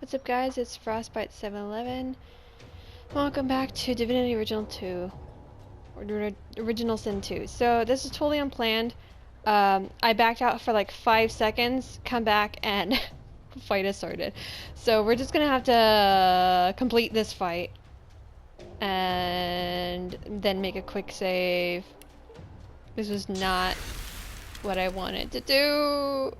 What's up guys, it's Frostbite711. Welcome back to Divinity Original 2. Or Original Sin 2. So this is totally unplanned. I backed out for like 5 seconds, come back and fight has started. So we're just gonna have to complete this fight. And then make a quick save. This was not what I wanted to do.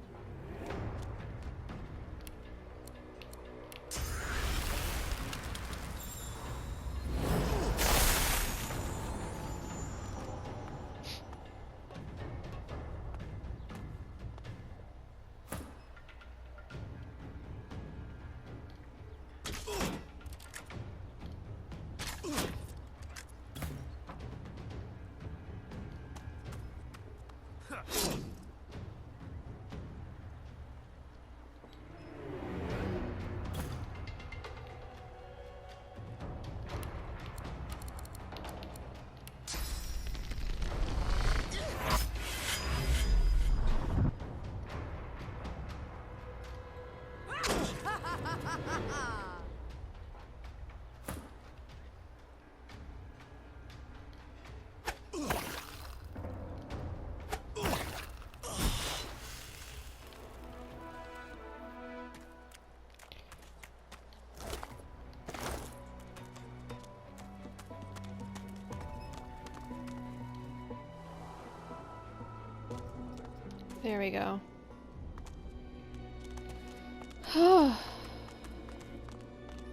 There we go.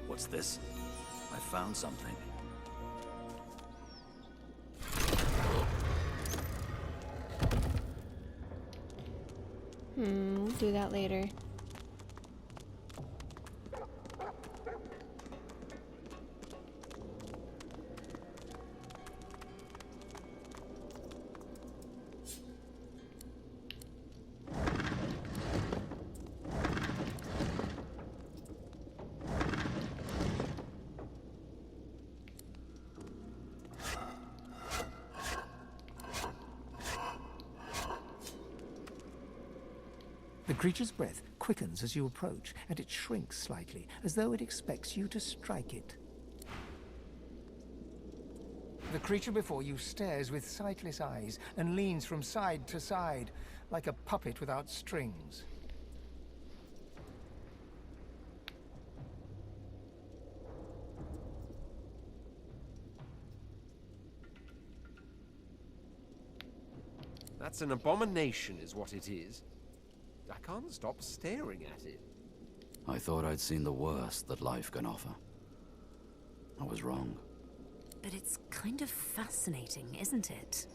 What's this? I found something. We'll do that later. The creature's breath quickens as you approach, and it shrinks slightly, as though it expects you to strike it. The creature before you stares with sightless eyes and leans from side to side, like a puppet without strings. That's an abomination, is what it is. I can't stop staring at it. I thought I'd seen the worst that life can offer. I was wrong. But it's kind of fascinating, isn't it?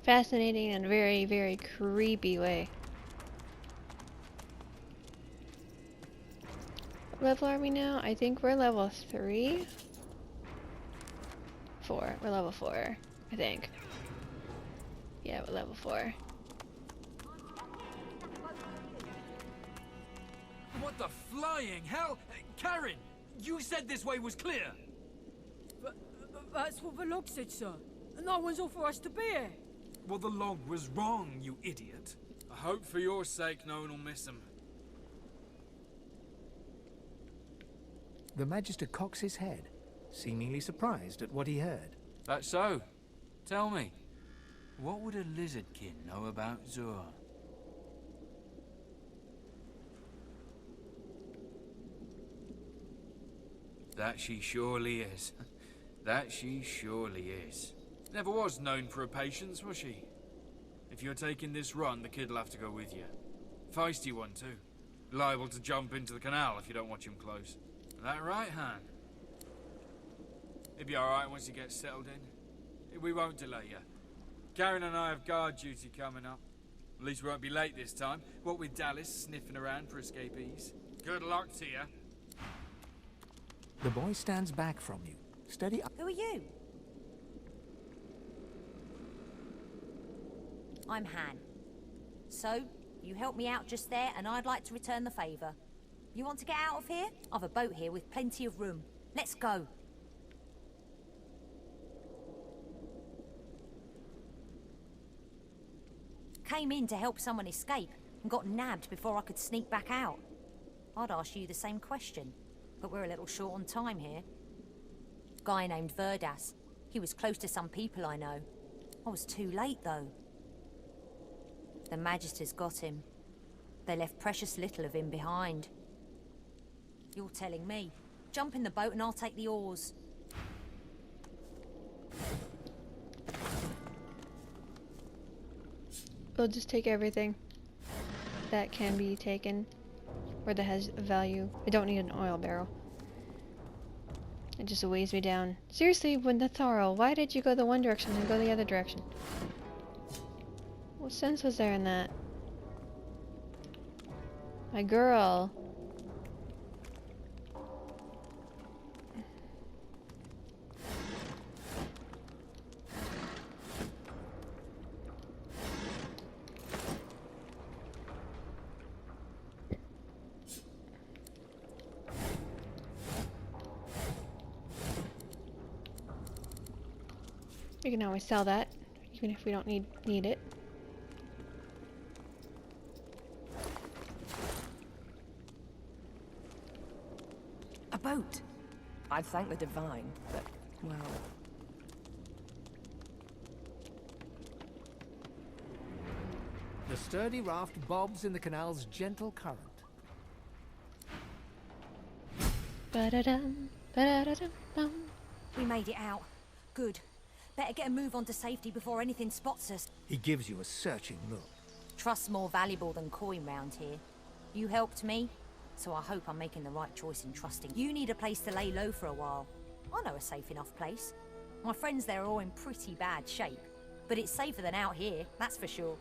Fascinating and very, very creepy way. What level are we now? I think we're level 3? 4. We're level 4, I think. Yeah, we're level 4. What the flying hell? Karen, you said this way was clear. But that's what the log said, sir. No one's all for us to be here. Well, the log was wrong, you idiot. I hope for your sake no one will miss him. The Magister cocks his head, seemingly surprised at what he heard. That's so. Tell me, what would a lizardkin know about Zur? That she surely is. That she surely is. Never was known for her patience, was she? If you're taking this run, the kid'll have to go with you. Feisty one, too. Liable to jump into the canal if you don't watch him close. That right, Han? He'll be alright once he gets settled in. We won't delay you. Karen and I have guard duty coming up. At least we won't be late this time. What with Dallas sniffing around for escapees. Good luck to you. The boy stands back from you, steady up. Who are you? I'm Han. So, you helped me out just there, and I'd like to return the favour. You want to get out of here? I've a boat here with plenty of room. Let's go. Came in to help someone escape, and got nabbed before I could sneak back out. I'd ask you the same question, but we're a little short on time here. Guy named Verdas. He was close to some people I know. I was too late, though. The Magisters got him. They left precious little of him behind. You're telling me. Jump in the boat and I'll take the oars. We'll just take everything that can be taken, or that has value. I don't need an oil barrel. It just weighs me down. Seriously, Natharil, why did you go the one direction and go the other direction? What sense was there in that? My girl. We can always sell that, even if we don't need it. A boat. I'd thank the divine, but, well... The sturdy raft bobs in the canal's gentle current. Ba-da-dum, ba-da-da-dum, bum. We made it out. Good. Better get a move on to safety before anything spots us. He gives you a searching look. Trust's more valuable than coin round here. You helped me, so I hope I'm making the right choice in trusting. You need a place to lay low for a while. I know a safe enough place. My friends there are all in pretty bad shape, but it's safer than out here, that's for sure.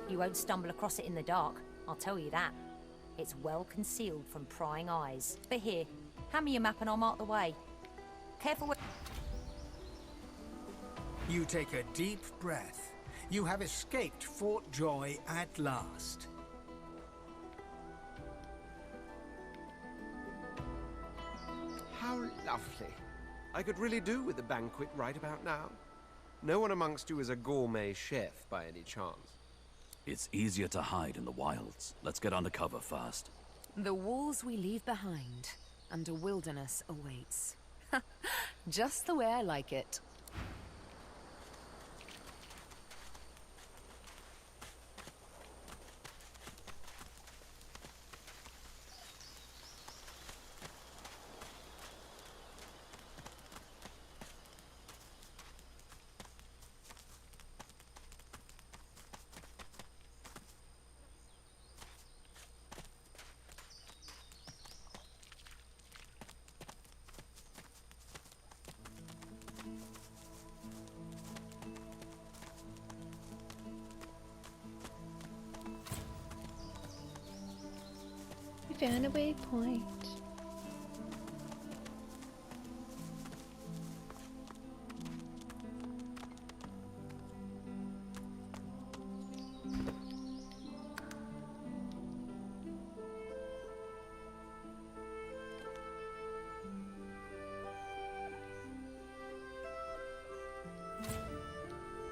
You won't stumble across it in the dark, I'll tell you that. It's well concealed from prying eyes. But here, hand me your map and I'll mark the way. Careful with... You take a deep breath. You have escaped Fort Joy at last. How lovely. I could really do with a banquet right about now. No one amongst you is a gourmet chef by any chance. It's easier to hide in the wilds. Let's get under cover first. The walls we leave behind, and a wilderness awaits. Just the way I like it. We found a waypoint.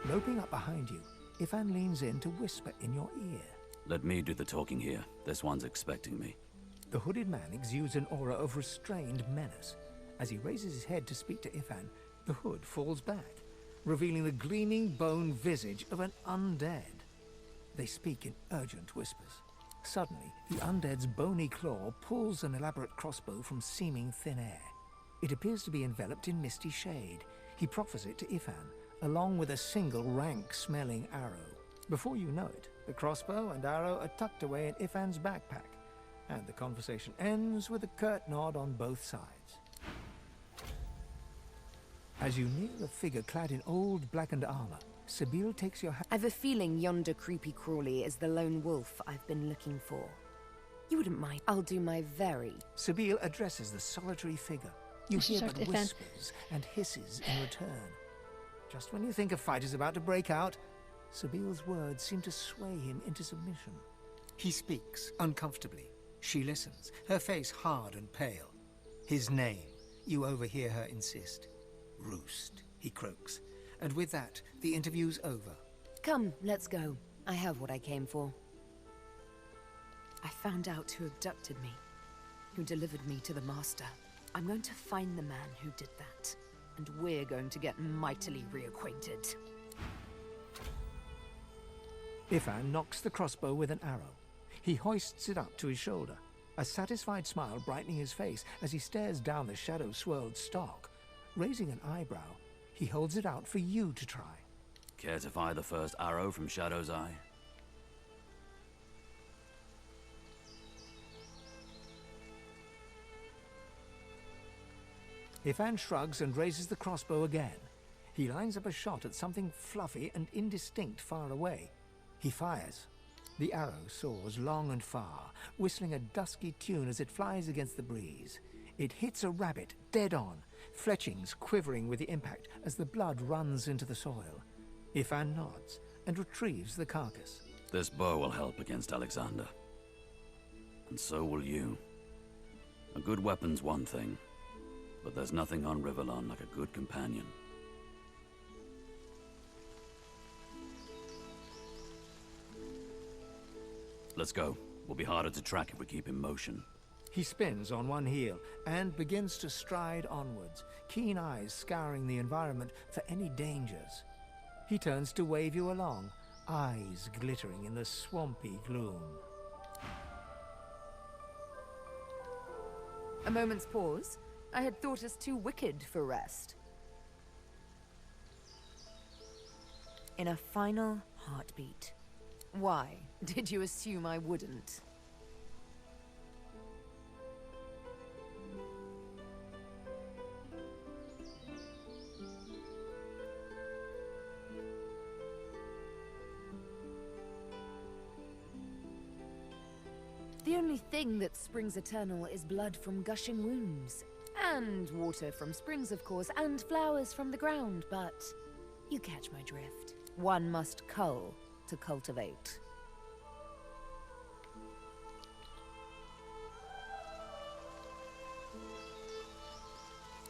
Loping up behind you, Ifan leans in to whisper in your ear. Let me do the talking here. This one's expecting me. The hooded man exudes an aura of restrained menace. As he raises his head to speak to Ifan, the hood falls back, revealing the gleaming bone visage of an undead. They speak in urgent whispers. Suddenly, the undead's bony claw pulls an elaborate crossbow from seeming thin air. It appears to be enveloped in misty shade. He proffers it to Ifan, along with a single rank-smelling arrow. Before you know it, the crossbow and arrow are tucked away in Ifan's backpack, and the conversation ends with a curt nod on both sides. As you near a figure clad in old blackened armor, Sabine takes your hand. I've a feeling yonder creepy crawly is the lone wolf I've been looking for. You wouldn't mind. I'll do my very... Sabine addresses the solitary figure. You I should hear talk but to Ifan. whispers and hisses in return. Just when you think a fight is about to break out, Sabile's words seem to sway him into submission. He speaks uncomfortably. She listens, her face hard and pale. His name, you overhear her insist. Roost, he croaks. And with that, the interview's over. Come, let's go. I have what I came for. I found out who abducted me, who delivered me to the Master. I'm going to find the man who did that, and we're going to get mightily reacquainted. Ifan knocks the crossbow with an arrow. He hoists it up to his shoulder, a satisfied smile brightening his face as he stares down the shadow-swirled stock. Raising an eyebrow, he holds it out for you to try. Care to fire the first arrow from Shadow's Eye? Ifan shrugs and raises the crossbow again. He lines up a shot at something fluffy and indistinct far away. He fires. The arrow soars long and far, whistling a dusky tune as it flies against the breeze. It hits a rabbit dead on, fletchings quivering with the impact as the blood runs into the soil. Ifan nods and retrieves the carcass. This bow will help against Alexander. And so will you. A good weapon's one thing, but there's nothing on Rivellon like a good companion. Let's go. We'll be harder to track if we keep in motion. He spins on one heel and begins to stride onwards, keen eyes scouring the environment for any dangers. He turns to wave you along, eyes glittering in the swampy gloom. A moment's pause. I had thought us too wicked for rest. In a final heartbeat. Why did you assume I wouldn't? The only thing that springs eternal is blood from gushing wounds. And water from springs, of course, and flowers from the ground, but you catch my drift. One must cull to cultivate.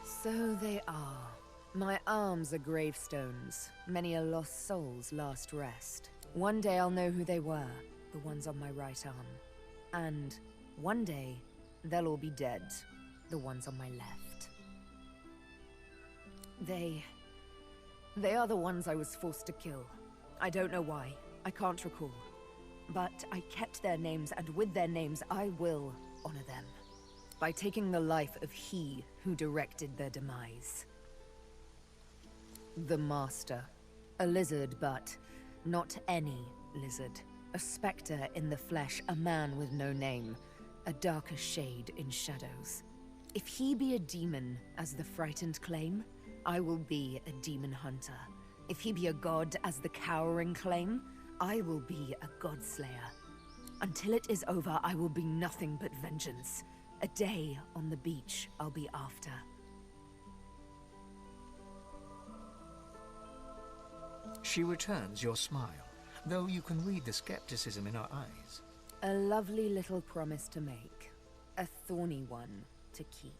So they are. My arms are gravestones, many a lost soul's last rest. One day I'll know who they were, the ones on my right arm. And one day, they'll all be dead, the ones on my left. They are the ones I was forced to kill. I don't know why. I can't recall. But I kept their names, and with their names, I will honor them. By taking the life of he who directed their demise. The Master. A lizard, but not any lizard. A spectre in the flesh, a man with no name. A darker shade in shadows. If he be a demon, as the frightened claim, I will be a demon hunter. If he be a god, as the cowering claim, I will be a godslayer. Until it is over, I will be nothing but vengeance. A day on the beach I'll be after. She returns your smile, though you can read the skepticism in her eyes. A lovely little promise to make. A thorny one to keep.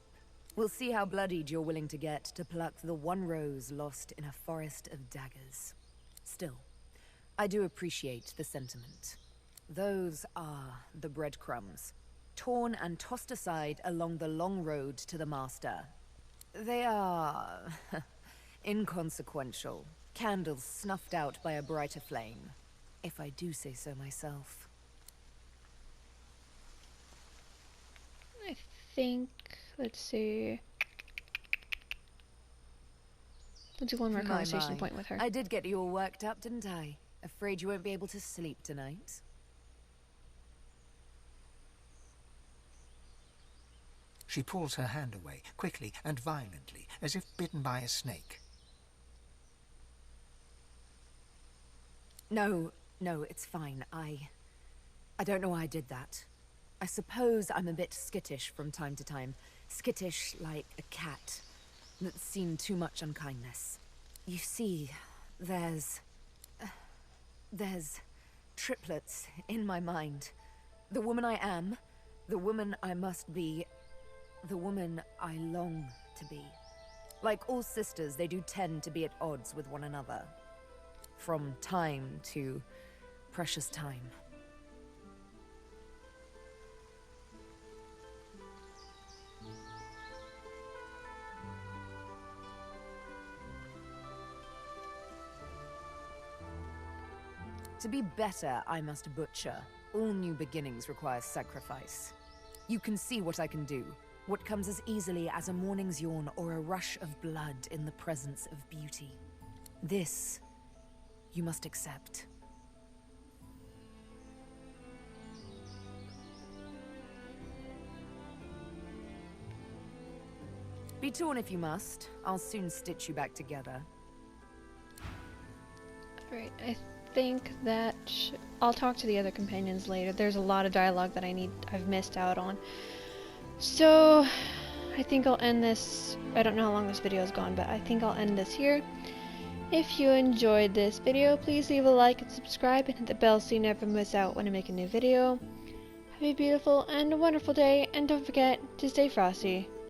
We'll see how bloodied you're willing to get to pluck the one rose lost in a forest of daggers. Still, I do appreciate the sentiment. Those are the breadcrumbs, torn and tossed aside along the long road to the Master. They are inconsequential, candles snuffed out by a brighter flame, if I do say so myself. I think, let's see. We'll do one more conversation point with her. I did get you all worked up, didn't I? Afraid you won't be able to sleep tonight. She pulls her hand away, quickly and violently, as if bitten by a snake. No, it's fine. I don't know why I did that. I suppose I'm a bit skittish from time to time. Skittish like a cat that's seen too much unkindness. You see, there's triplets in my mind. The woman I am, the woman I must be, the woman I long to be. Like all sisters, they do tend to be at odds with one another. From time to precious time. To be better, I must butcher. All new beginnings require sacrifice. You can see what I can do. What comes as easily as a morning's yawn or a rush of blood in the presence of beauty. This, you must accept. Be torn if you must. I'll soon stitch you back together. Alright, I think that I'll talk to the other companions later. There's a lot of dialogue that I've missed out on. So, I think I'll end this. I don't know how long this video has gone, but I think I'll end this here. If you enjoyed this video, please leave a like and subscribe and hit the bell so you never miss out when I make a new video. Have a beautiful and wonderful day, and don't forget to stay frosty.